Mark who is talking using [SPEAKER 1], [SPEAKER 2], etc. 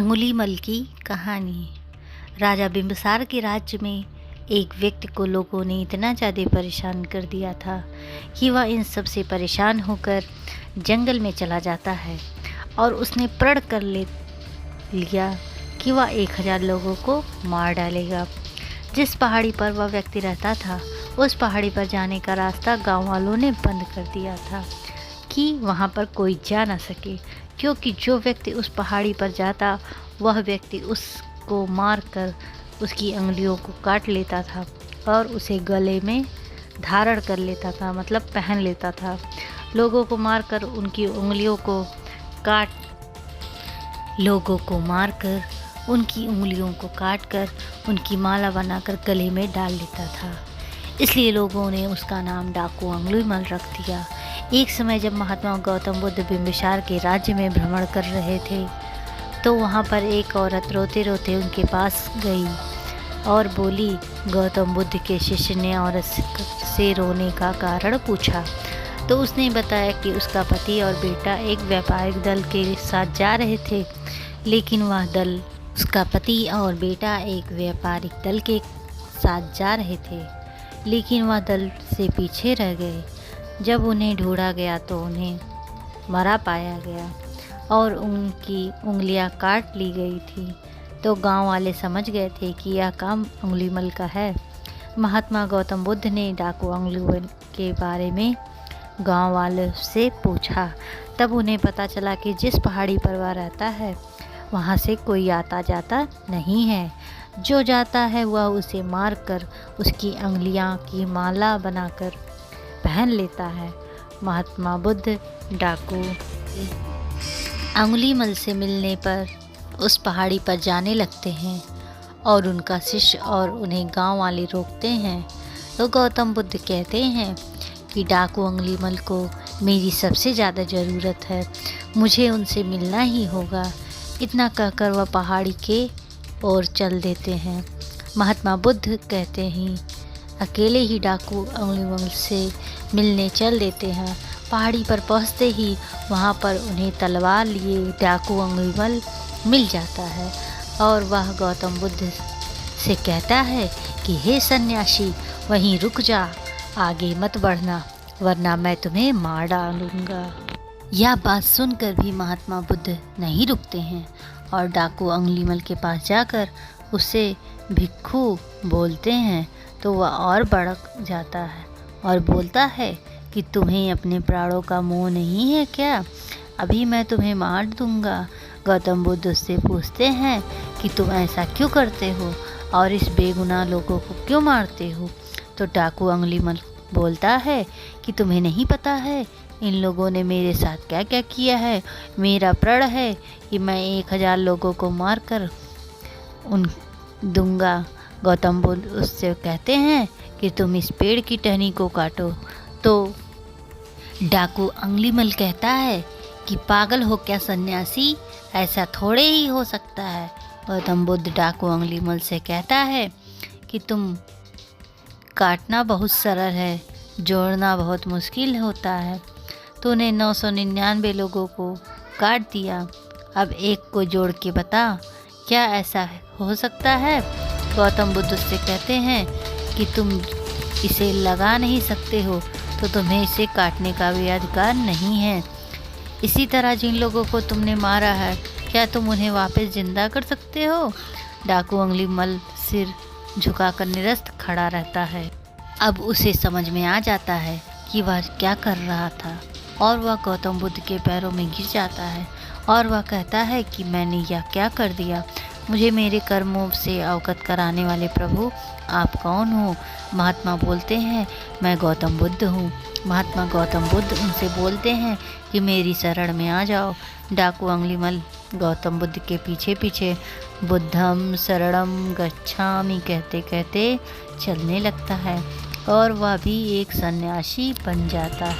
[SPEAKER 1] अंगुलीमल की कहानी। राजा बिंबिसार के राज्य में एक व्यक्ति को लोगों ने इतना ज़्यादा परेशान कर दिया था कि वह इन सब से परेशान होकर जंगल में चला जाता है और उसने प्रण कर लिया कि वह 1000 लोगों को मार डालेगा। जिस पहाड़ी पर वह व्यक्ति रहता था उस पहाड़ी पर जाने का रास्ता गांव वालों ने बंद कर दिया था कि वहां पर कोई जा ना सके, क्योंकि जो व्यक्ति उस पहाड़ी पर जाता वह व्यक्ति उसको मारकर उसकी अंगुलियों को काट लेता था और उसे गले में धारण कर लेता था, मतलब पहन लेता था। लोगों को मारकर उनकी उंगलियों को काटकर उनकी माला बनाकर गले में डाल लेता था। इसलिए लोगों ने उसका नाम डाकू अंगुलीमल रख दिया। एक समय जब महात्मा गौतम बुद्ध बिंबिसार के राज्य में भ्रमण कर रहे थे तो वहाँ पर एक औरत रोते रोते उनके पास गई और बोली। गौतम बुद्ध के शिष्य ने औरत से रोने का कारण पूछा तो उसने बताया कि उसका पति और बेटा एक व्यापारिक दल के साथ जा रहे थे, लेकिन वह दल से पीछे रह गए। जब उन्हें ढूंढा गया तो उन्हें मरा पाया गया और उनकी उंगलियां काट ली गई थी। तो गांव वाले समझ गए थे कि यह काम अंगुलीमल का है। महात्मा गौतम बुद्ध ने डाकू अंगुलीमल के बारे में गांव वालों से पूछा। तब उन्हें पता चला कि जिस पहाड़ी पर वह रहता है वहाँ से कोई आता जाता नहीं है। जो जाता है वह उसे मारकर उसकी अंगुलियां की माला बनाकर पहन लेता है। महात्मा बुद्ध डाकू अंगुलीमल से मिलने पर उस पहाड़ी पर जाने लगते हैं और उनका शिष्य और उन्हें गांव वाले रोकते हैं। तो गौतम बुद्ध कहते हैं कि डाकू अंगुलीमल को मेरी सबसे ज़्यादा ज़रूरत है, मुझे उनसे मिलना ही होगा। इतना कहकर वह पहाड़ी के ओर चल देते हैं। महात्मा बुद्ध कहते हैं अकेले ही डाकू अंगुलीमल से मिलने चल देते हैं। पहाड़ी पर पहुंचते ही वहां पर उन्हें तलवार लिए डाकू अंगुलीमल मिल जाता है और वह गौतम बुद्ध से कहता है कि हे सन्यासी, वहीं रुक जा, आगे मत बढ़ना वरना मैं तुम्हें मार डालूंगा। यह बात सुनकर भी महात्मा बुद्ध नहीं रुकते हैं और डाकू अंगुलीमल के पास जाकर उसे भिक्खू बोलते हैं। तो वह और भड़क जाता है और बोलता है कि तुम्हें अपने प्राणों का मोह नहीं है क्या? अभी मैं तुम्हें मार दूंगा। गौतम बुद्ध उससे पूछते हैं कि तुम ऐसा क्यों करते हो और इस बेगुनाह लोगों को क्यों मारते हो? तो डाकू अंगुलीमल बोलता है कि तुम्हें नहीं पता है इन लोगों ने मेरे साथ क्या क्या किया है। मेरा प्रण है कि मैं 1000 लोगों को मारकर दूंगा। गौतम बुद्ध उससे कहते हैं कि तुम इस पेड़ की टहनी को काटो। तो डाकू अंगुलीमल कहता है कि पागल हो क्या सन्यासी, ऐसा थोड़े ही हो सकता है। गौतम बुद्ध डाकू अंगुलीमल से कहता है कि तुम काटना बहुत सरल है, जोड़ना बहुत मुश्किल होता है। तूने 999 लोगों को काट दिया, अब एक को जोड़ के बता, क्या ऐसा हो सकता है? गौतम बुद्ध से कहते हैं कि तुम इसे लगा नहीं सकते हो तो तुम्हें इसे काटने का भी अधिकार नहीं है। इसी तरह जिन लोगों को तुमने मारा है क्या तुम उन्हें वापस जिंदा कर सकते हो? डाकू अंगुलीमल सिर झुकाकर निरस्त खड़ा रहता है। अब उसे समझ में आ जाता है कि वह क्या कर रहा था और वह गौतम बुद्ध के पैरों में गिर जाता है और वह कहता है कि मैंने यह क्या कर दिया? मुझे मेरे कर्मों से अवगत कराने वाले प्रभु, आप कौन हो? महात्मा बोलते हैं मैं गौतम बुद्ध हूँ। महात्मा गौतम बुद्ध उनसे बोलते हैं कि मेरी शरण में आ जाओ। डाकू अंगुलीमल गौतम बुद्ध के पीछे पीछे बुद्धम शरणम गच्छामि कहते कहते चलने लगता है और वह भी एक सन्यासी बन जाता है।